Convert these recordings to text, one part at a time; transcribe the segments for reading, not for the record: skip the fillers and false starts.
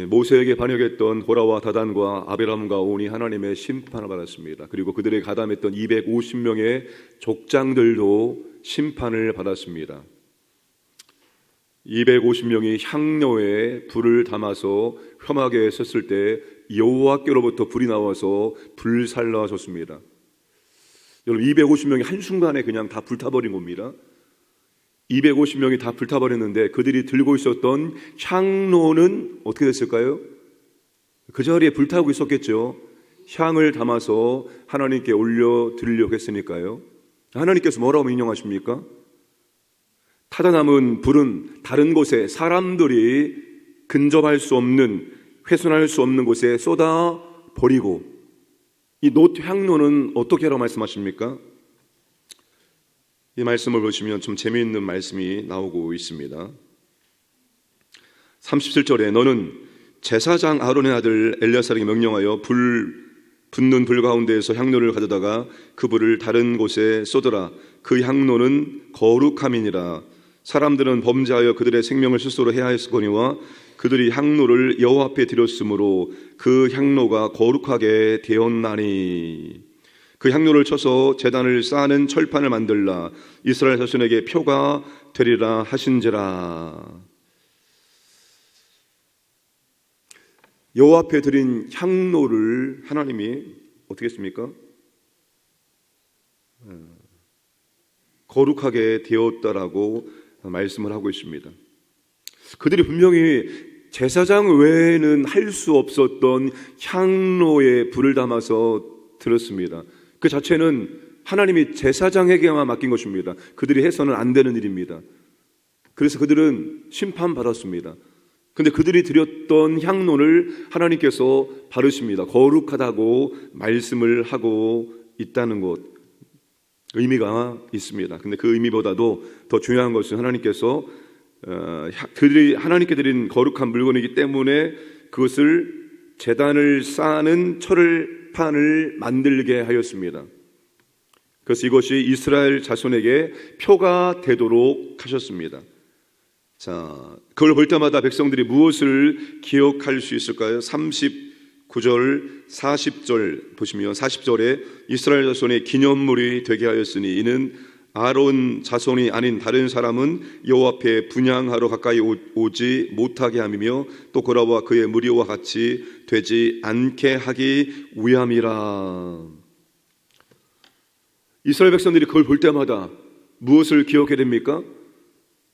모세에게 반역했던 고라와 다단과 아비람과 온이 하나님의 심판을 받았습니다. 그리고 그들에게 가담했던 250명의 족장들도 심판을 받았습니다. 250명이 향로에 불을 담아서 혐하게 섰을 때 여호와께로부터 불이 나와서 불살라졌습니다. 여러분, 250명이 한순간에 그냥 다 불타버린 겁니다. 250명이 다 불타버렸는데 그들이 들고 있었던 향로는 어떻게 됐을까요? 그 자리에 불타고 있었겠죠. 향을 담아서 하나님께 올려드리려고 했으니까요. 하나님께서 뭐라고 명령하십니까? 타다 남은 불은 다른 곳에 사람들이 근접할 수 없는, 훼손할 수 없는 곳에 쏟아 버리고, 이 놋 향로는 어떻게 하라고 말씀하십니까? 이 말씀을 보시면 좀 재미있는 말씀이 나오고 있습니다. 37절에 너는 제사장 아론의 아들 엘리아살에게 명령하여 붙는 불 가운데에서 향로를 가져다가 그 불을 다른 곳에 쏟으라. 그 향로는 거룩함이니라. 사람들은 범죄하여 그들의 생명을 스스로 해하였거니와 그들이 향로를 여호와 앞에 드렸으므로 그 향로가 거룩하게 되었나니. 그 향로를 쳐서 제단을 쌓는 철판을 만들라. 이스라엘 자손에게 표가 되리라 하신지라. 여호와 앞에 드린 향로를 하나님이 어떻게 했습니까? 거룩하게 되었다라고 말씀을 하고 있습니다. 그들이 분명히 제사장 외에는 할 수 없었던 향로에 불을 담아서 드렸습니다. 그 자체는 하나님이 제사장에게만 맡긴 것입니다. 그들이 해서는 안 되는 일입니다. 그래서 그들은 심판받았습니다. 그런데 그들이 드렸던 향로를 하나님께서 바르십니다. 거룩하다고 말씀을 하고 있다는 것, 의미가 있습니다. 근데 그 의미보다도 더 중요한 것은 하나님께서 그들이 하나님께 드린 거룩한 물건이기 때문에 그것을 제단을 쌓는 철판을 만들게 하였습니다. 그래서 이것이 이스라엘 자손에게 표가 되도록 하셨습니다. 자, 그걸 볼 때마다 백성들이 무엇을 기억할 수 있을까요? 39절, 40절 보시면 40절에 이스라엘 자손의 기념물이 되게 하였으니 이는 아론 자손이 아닌 다른 사람은 여호와 앞에 분향하러 가까이 오지 못하게 함이며 또 고라와 그의 무리와 같이 되지 않게 하기 위함이라. 이스라엘 백성들이 그걸 볼 때마다 무엇을 기억해야 됩니까?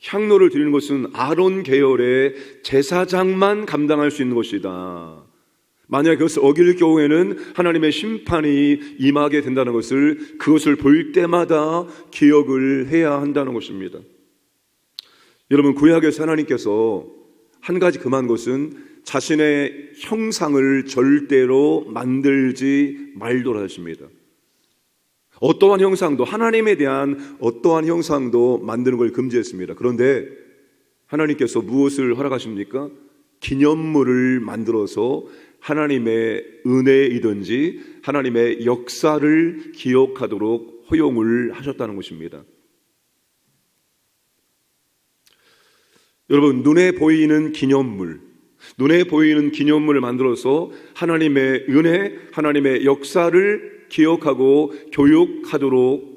향로를 드리는 것은 아론 계열의 제사장만 감당할 수 있는 것이다. 만약 그것을 어길 경우에는 하나님의 심판이 임하게 된다는 것을, 그것을 볼 때마다 기억을 해야 한다는 것입니다. 여러분, 구약에서 하나님께서 한 가지 금한 것은 자신의 형상을 절대로 만들지 말도록 하십니다. 어떠한 형상도, 하나님에 대한 어떠한 형상도 만드는 걸 금지했습니다. 그런데 하나님께서 무엇을 허락하십니까? 기념물을 만들어서 하나님의 은혜이든지 하나님의 역사를 기억하도록 허용을 하셨다는 것입니다. 여러분, 눈에 보이는 기념물을 만들어서 하나님의 은혜, 하나님의 역사를 기억하고 교육하도록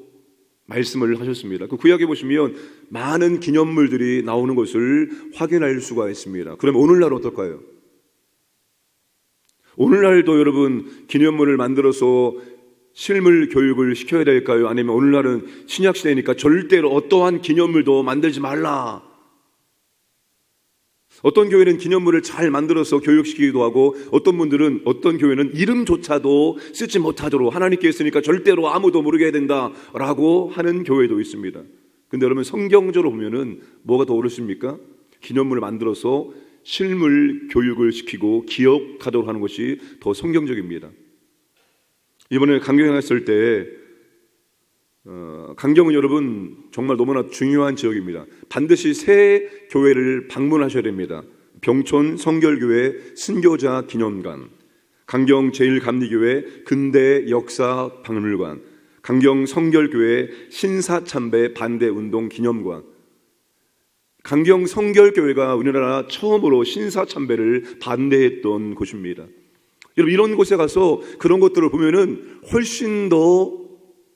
말씀을 하셨습니다. 그 구약에 보시면 많은 기념물들이 나오는 것을 확인할 수가 있습니다. 그럼 오늘날 어떨까요? 오늘날도 여러분 기념물을 만들어서 실물 교육을 시켜야 될까요? 아니면 오늘날은 신약시대니까 절대로 어떠한 기념물도 만들지 말라. 어떤 교회는 기념물을 잘 만들어서 교육시키기도 하고 어떤 교회는 이름조차도 쓰지 못하도록 하나님께 있으니까 절대로 아무도 모르게 해야 된다라고 하는 교회도 있습니다. 근데 여러분 성경적으로 보면은 뭐가 더 옳으십니까? 기념물을 만들어서 실물 교육을 시키고 기억하도록 하는 것이 더 성경적입니다. 이번에 강경에 갔을 때 강경은 여러분 정말 너무나 중요한 지역입니다. 반드시 세 교회를 방문하셔야 됩니다. 병촌 성결교회 순교자 기념관, 강경 제1감리교회 근대 역사 박물관, 강경 성결교회 신사참배 반대운동 기념관. 강경 성결교회가 우리나라 처음으로 신사참배를 반대했던 곳입니다. 여러분, 이런 곳에 가서 그런 것들을 보면은 훨씬 더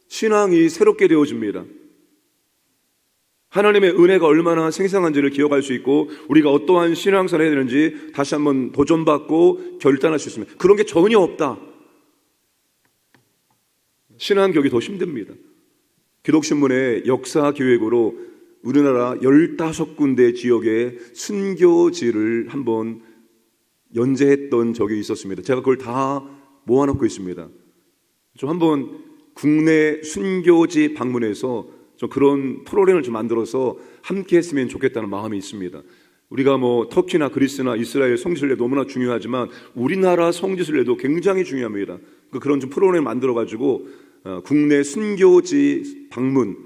신앙이 새롭게 되어집니다. 하나님의 은혜가 얼마나 생생한지를 기억할 수 있고 우리가 어떠한 신앙생활을 해야 되는지 다시 한번 도전받고 결단할 수 있습니다. 그런 게 전혀 없다. 신앙교육이 더 힘듭니다. 기독신문의 역사기획으로 우리나라 15군데 지역의 순교지를 한번 연재했던 적이 있었습니다. 제가 그걸 다 모아놓고 있습니다. 좀 한번 국내 순교지 방문해서 좀 그런 프로그램을 좀 만들어서 함께 했으면 좋겠다는 마음이 있습니다. 우리가 터키나 그리스나 이스라엘 성지순례 너무나 중요하지만 우리나라 성지순례도 굉장히 중요합니다. 그런 좀 프로그램을 만들어가지고 국내 순교지 방문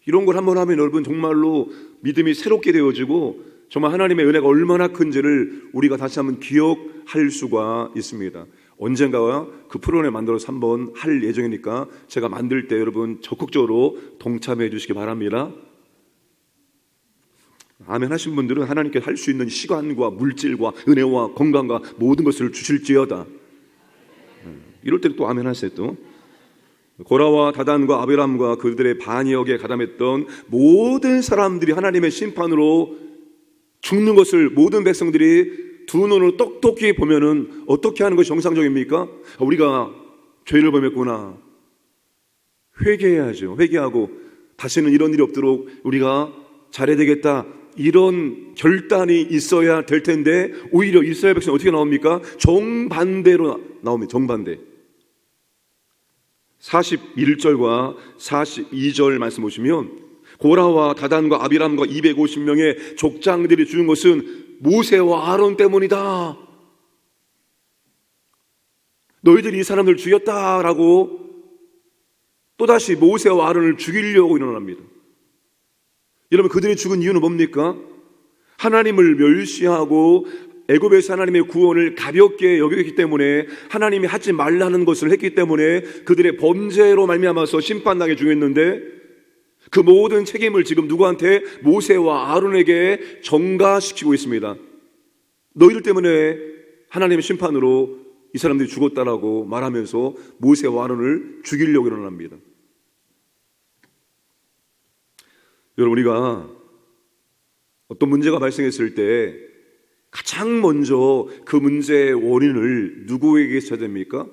이런 걸 한번 하면 여러분 정말로 믿음이 새롭게 되어지고 정말 하나님의 은혜가 얼마나 큰지를 우리가 다시 한번 기억할 수가 있습니다. 언젠가 그 프로그램 만들어서 한번 할 예정이니까 제가 만들 때 여러분 적극적으로 동참해 주시기 바랍니다. 아멘 하신 분들은 하나님께 할 수 있는 시간과 물질과 은혜와 건강과 모든 것을 주실지어다. 이럴 때 또 아멘 하세요. 또 고라와 다단과 아비람과 그들의 반역에 가담했던 모든 사람들이 하나님의 심판으로 죽는 것을 모든 백성들이 두 눈으로 똑똑히 보면은 어떻게 하는 것이 정상적입니까? 우리가 죄를 범했구나. 회개해야죠. 회개하고 다시는 이런 일이 없도록 우리가 잘해야 되겠다. 이런 결단이 있어야 될 텐데 오히려 이스라엘 백성은 어떻게 나옵니까? 정반대로 나옵니다. 정반대. 41절과 42절 말씀 보시면 고라와 다단과 아비람과 250명의 족장들이 죽은 것은 모세와 아론 때문이다. 너희들이 이 사람들 죽였다라고 또다시 모세와 아론을 죽이려고 일어납니다. 여러분, 그들이 죽은 이유는 뭡니까? 하나님을 멸시하고 애굽에서 하나님의 구원을 가볍게 여겼기 때문에 하나님이 하지 말라는 것을 했기 때문에 그들의 범죄로 말미암아서 심판당해 죽였는데 그 모든 책임을 지금 누구한테? 모세와 아론에게 전가시키고 있습니다. 너희들 때문에 하나님의 심판으로 이 사람들이 죽었다라고 말하면서 모세와 아론을 죽이려고 일어납니다. 여러분, 우리가 어떤 문제가 발생했을 때 가장 먼저 그 문제의 원인을 누구에게 찾아야 됩니까?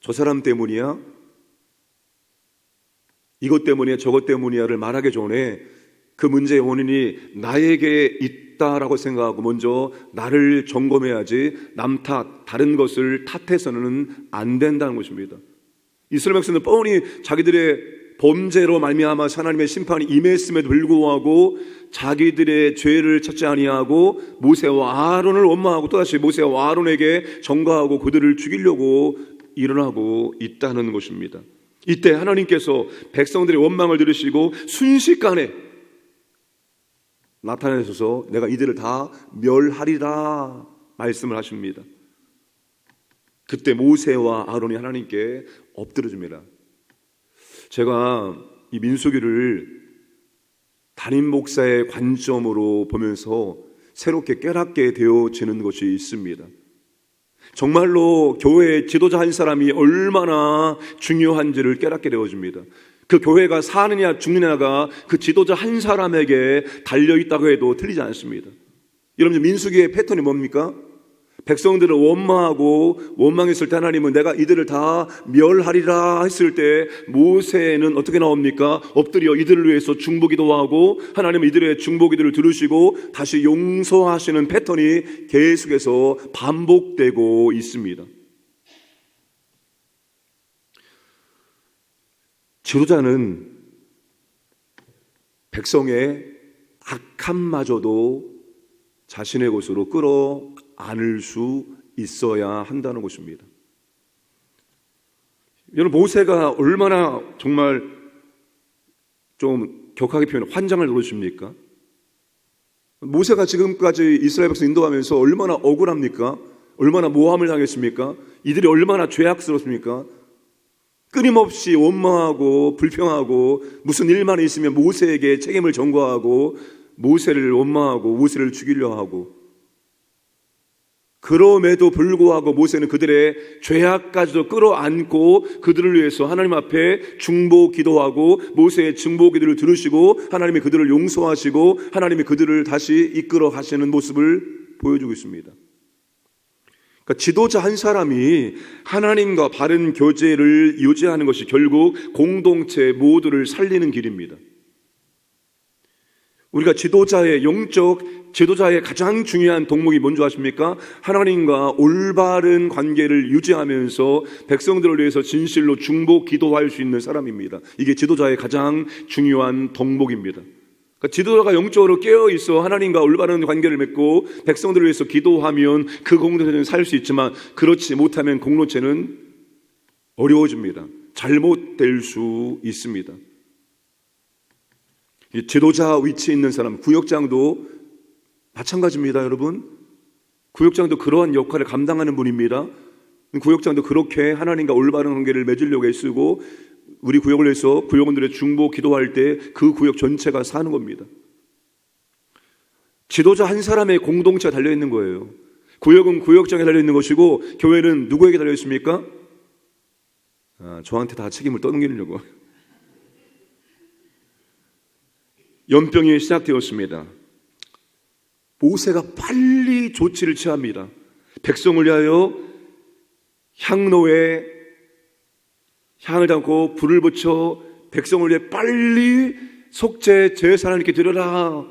저 사람 때문이야? 이것 때문이야? 저것 때문이야를 말하기 전에 그 문제의 원인이 나에게 있다라고 생각하고 먼저 나를 점검해야지 남 탓, 다른 것을 탓해서는 안 된다는 것입니다. 이스라엘 백성들은 뻔히 자기들의 범죄로 말미암아 하나님의 심판이 임했음에도 불구하고 자기들의 죄를 찾지 아니하고 모세와 아론을 원망하고 또다시 모세와 아론에게 전가하고 그들을 죽이려고 일어나고 있다는 것입니다. 이때 하나님께서 백성들의 원망을 들으시고 순식간에 나타나셔서 내가 이들을 다 멸하리라 말씀을 하십니다. 그때 모세와 아론이 하나님께 엎드려줍니다. 제가 이 민수기를 담임 목사의 관점으로 보면서 새롭게 깨닫게 되어지는 것이 있습니다. 정말로 교회의 지도자 한 사람이 얼마나 중요한지를 깨닫게 되어집니다. 그 교회가 사느냐 죽느냐가 그 지도자 한 사람에게 달려있다고 해도 틀리지 않습니다. 여러분, 민수기의 패턴이 뭡니까? 백성들을 원망하고 원망했을 때 하나님은 내가 이들을 다 멸하리라 했을 때 모세는 어떻게 나옵니까? 엎드려 이들을 위해서 중보기도 하고 하나님은 이들의 중보기도를 들으시고 다시 용서하시는 패턴이 계속해서 반복되고 있습니다. 지도자는 백성의 악함마저도 자신의 곳으로 끌어안을 수 있어야 한다는 것입니다. 여러분, 모세가 얼마나 정말 좀 격하게 표현해 환장을 누르십니까? 모세가 지금까지 이스라엘 백성 인도하면서 얼마나 억울합니까? 얼마나 모함을 당했습니까? 이들이 얼마나 죄악스럽습니까? 끊임없이 원망하고 불평하고 무슨 일만 있으면 모세에게 책임을 전가하고 모세를 원망하고 모세를 죽이려 하고, 그럼에도 불구하고 모세는 그들의 죄악까지도 끌어안고 그들을 위해서 하나님 앞에 중보 기도하고, 모세의 중보 기도를 들으시고 하나님이 그들을 용서하시고 하나님이 그들을 다시 이끌어 가시는 모습을 보여주고 있습니다. 그러니까 지도자 한 사람이 하나님과 바른 교제를 유지하는 것이 결국 공동체 모두를 살리는 길입니다. 우리가 지도자의 가장 중요한 덕목이 뭔지 아십니까? 하나님과 올바른 관계를 유지하면서 백성들을 위해서 진실로 중보 기도할 수 있는 사람입니다. 이게 지도자의 가장 중요한 덕목입니다. 그러니까 지도자가 영적으로 깨어있어 하나님과 올바른 관계를 맺고 백성들을 위해서 기도하면 그 공동체는 살 수 있지만, 그렇지 못하면 공동체는 어려워집니다. 잘못될 수 있습니다. 지도자 위치에 있는 사람, 구역장도 마찬가지입니다. 여러분, 구역장도 그러한 역할을 감당하는 분입니다. 구역장도 그렇게 하나님과 올바른 관계를 맺으려고 애쓰고 우리 구역을 위해서 구역원들의 중보 기도할 때 그 구역 전체가 사는 겁니다. 지도자 한 사람의 공동체가 달려있는 거예요. 구역은 구역장에 달려있는 것이고 교회는 누구에게 달려있습니까? 저한테 다 책임을 떠넘기려고. 연병이 시작되었습니다. 모세가 빨리 조치를 취합니다. 백성을 위하여 향로에 향을 담고 불을 붙여 백성을 위해 빨리 속죄 제사를 이렇게 드려라.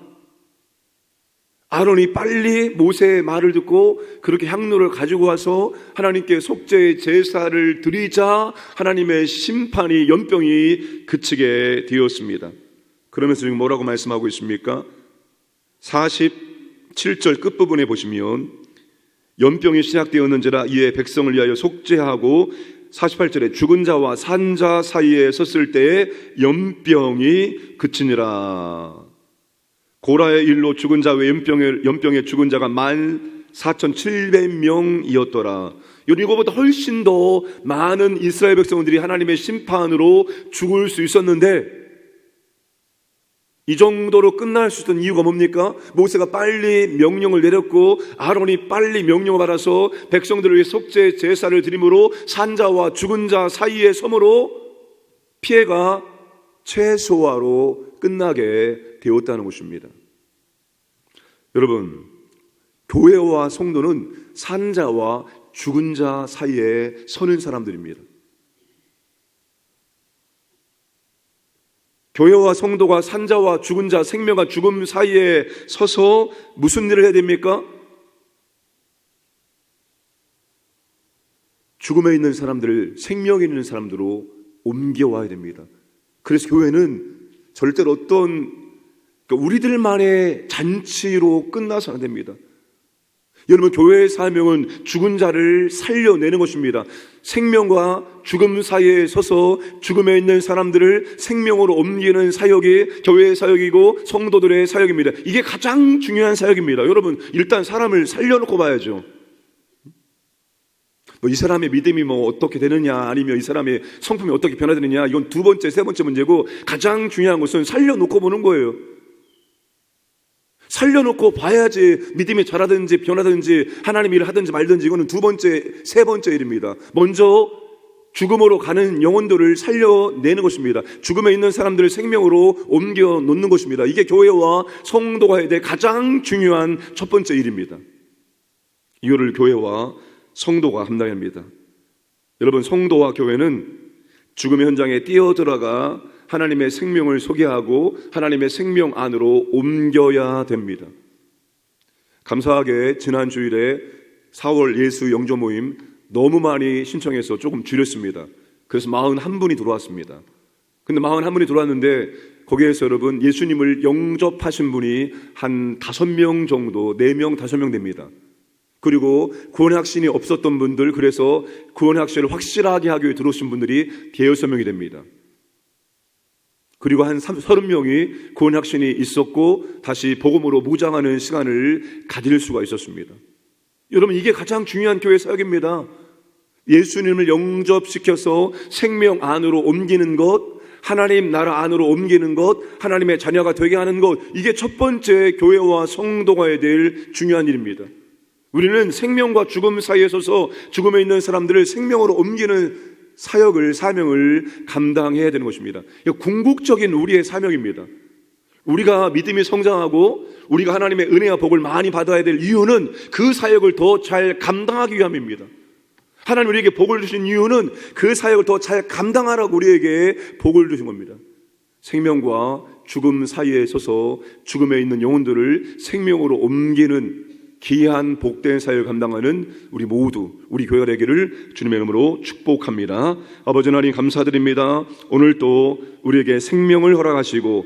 아론이 빨리 모세의 말을 듣고 그렇게 향로를 가지고 와서 하나님께 속죄 제사를 드리자 하나님의 심판이, 연병이 그치게 되었습니다. 그러면서 지금 뭐라고 말씀하고 있습니까? 47절 끝부분에 보시면 연병이 시작되었는지라 이에 백성을 위하여 속죄하고, 48절에 죽은 자와 산 자 사이에 섰을 때에 연병이 그치니라. 고라의 일로 죽은 자 외 연병에 죽은 자가 14,700명이었더라. 이거보다 훨씬 더 많은 이스라엘 백성들이 하나님의 심판으로 죽을 수 있었는데, 이 정도로 끝날 수 있던 이유가 뭡니까? 모세가 빨리 명령을 내렸고 아론이 빨리 명령을 받아서 백성들을 위해 속죄 제사를 드림으로 산자와 죽은 자 사이에 섬으로 피해가 최소화로 끝나게 되었다는 것입니다. 여러분, 교회와 성도는 산자와 죽은 자 사이에 서는 사람들입니다. 교회와 성도가 산자와 죽은 자, 생명과 죽음 사이에 서서 무슨 일을 해야 됩니까? 죽음에 있는 사람들을 생명에 있는 사람들로 옮겨와야 됩니다. 그래서 교회는 절대로 우리들만의 잔치로 끝나서 안 됩니다. 여러분, 교회의 사명은 죽은 자를 살려내는 것입니다. 생명과 죽음 사이에 서서 죽음에 있는 사람들을 생명으로 옮기는 사역이 교회의 사역이고 성도들의 사역입니다. 이게 가장 중요한 사역입니다. 여러분, 일단 사람을 살려놓고 봐야죠. 이 사람의 믿음이 어떻게 되느냐, 아니면 이 사람의 성품이 어떻게 변화되느냐, 이건 두 번째, 세 번째 문제고, 가장 중요한 것은 살려놓고 보는 거예요. 살려놓고 봐야지 믿음이 자라든지 변하든지 하나님 일을 하든지 말든지, 이거는 두 번째, 세 번째 일입니다. 먼저 죽음으로 가는 영혼들을 살려내는 것입니다. 죽음에 있는 사람들을 생명으로 옮겨 놓는 것입니다. 이게 교회와 성도가 해야 될 가장 중요한 첫 번째 일입니다. 이거를 교회와 성도가 감당해야 합니다. 여러분, 성도와 교회는 죽음의 현장에 뛰어들어가 하나님의 생명을 소개하고 하나님의 생명 안으로 옮겨야 됩니다. 감사하게 지난 주일에 4월 예수 영조 모임 너무 많이 신청해서 조금 줄였습니다. 그래서 41분이 들어왔습니다. 근데 41분이 들어왔는데 거기에서 여러분, 예수님을 영접하신 분이 한 5명 정도, 4명, 5명 됩니다. 그리고 구원의 확신이 없었던 분들, 그래서 구원의 확신을 확실하게 하기 위해 들어오신 분들이 6명이 됩니다. 그리고 한 30명이 구원 확신이 있었고 다시 복음으로 무장하는 시간을 가질 수가 있었습니다. 여러분, 이게 가장 중요한 교회 사역입니다. 예수님을 영접시켜서 생명 안으로 옮기는 것, 하나님 나라 안으로 옮기는 것, 하나님의 자녀가 되게 하는 것, 이게 첫 번째 교회와 성도가 해야 될 중요한 일입니다. 우리는 생명과 죽음 사이에 서서 죽음에 있는 사람들을 생명으로 옮기는 사역을, 사명을 감당해야 되는 것입니다. 이거 궁극적인 우리의 사명입니다. 우리가 믿음이 성장하고 우리가 하나님의 은혜와 복을 많이 받아야 될 이유는 그 사역을 더 잘 감당하기 위함입니다. 하나님 우리에게 복을 주신 이유는 그 사역을 더 잘 감당하라고 우리에게 복을 주신 겁니다. 생명과 죽음 사이에 서서 죽음에 있는 영혼들을 생명으로 옮기는 귀한 복된 사역을 감당하는 우리 모두, 우리 교회가 되기를 주님의 이름으로 축복합니다. 아버지 하나님 감사드립니다. 오늘 또 우리에게 생명을 허락하시고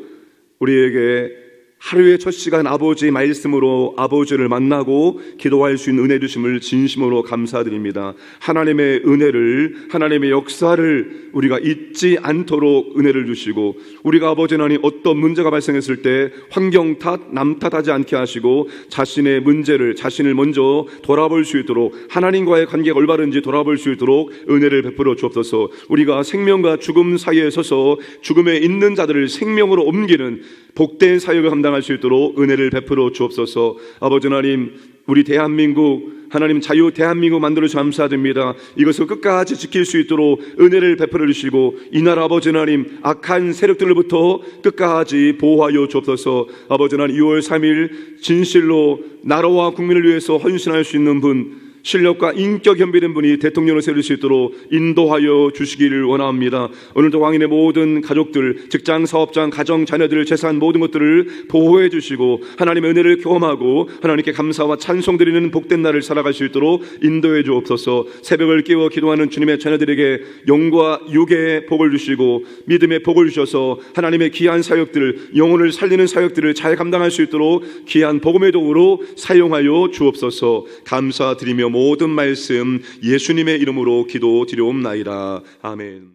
우리에게 하루의 첫 시간 아버지의 말씀으로 아버지를 만나고 기도할 수 있는 은혜 주심을 진심으로 감사드립니다. 하나님의 은혜를, 하나님의 역사를 우리가 잊지 않도록 은혜를 주시고, 우리가 아버지 하나님 어떤 문제가 발생했을 때 환경 탓, 남 탓하지 않게 하시고 자신의 문제를, 자신을 먼저 돌아볼 수 있도록, 하나님과의 관계가 올바른지 돌아볼 수 있도록 은혜를 베풀어 주옵소서. 우리가 생명과 죽음 사이에 서서 죽음에 있는 자들을 생명으로 옮기는 복된 사역을 감당할 수 있도록 은혜를 베풀어 주옵소서. 아버지 하나님, 우리 대한민국, 하나님 자유 대한민국 만들어 주셔서 감사드립니다. 이것을 끝까지 지킬 수 있도록 은혜를 베풀어 주시고, 이 나라 아버지 하나님 악한 세력들로부터 끝까지 보호하여 주옵소서. 아버지 하나님 2월 3일 진실로 나라와 국민을 위해서 헌신할 수 있는 분, 실력과 인격 겸비된 분이 대통령을 세울 수 있도록 인도하여 주시기를 원합니다. 오늘도 왕인의 모든 가족들, 직장, 사업장, 가정, 자녀들, 재산 모든 것들을 보호해 주시고 하나님의 은혜를 경험하고 하나님께 감사와 찬송 드리는 복된 날을 살아갈 수 있도록 인도해 주옵소서. 새벽을 깨워 기도하는 주님의 자녀들에게 영과 육의 복을 주시고 믿음의 복을 주셔서 하나님의 귀한 사역들, 영혼을 살리는 사역들을 잘 감당할 수 있도록 귀한 복음의 도구로 사용하여 주옵소서. 감사드리며 모든 말씀 예수님의 이름으로 기도드리옵나이다. 아멘.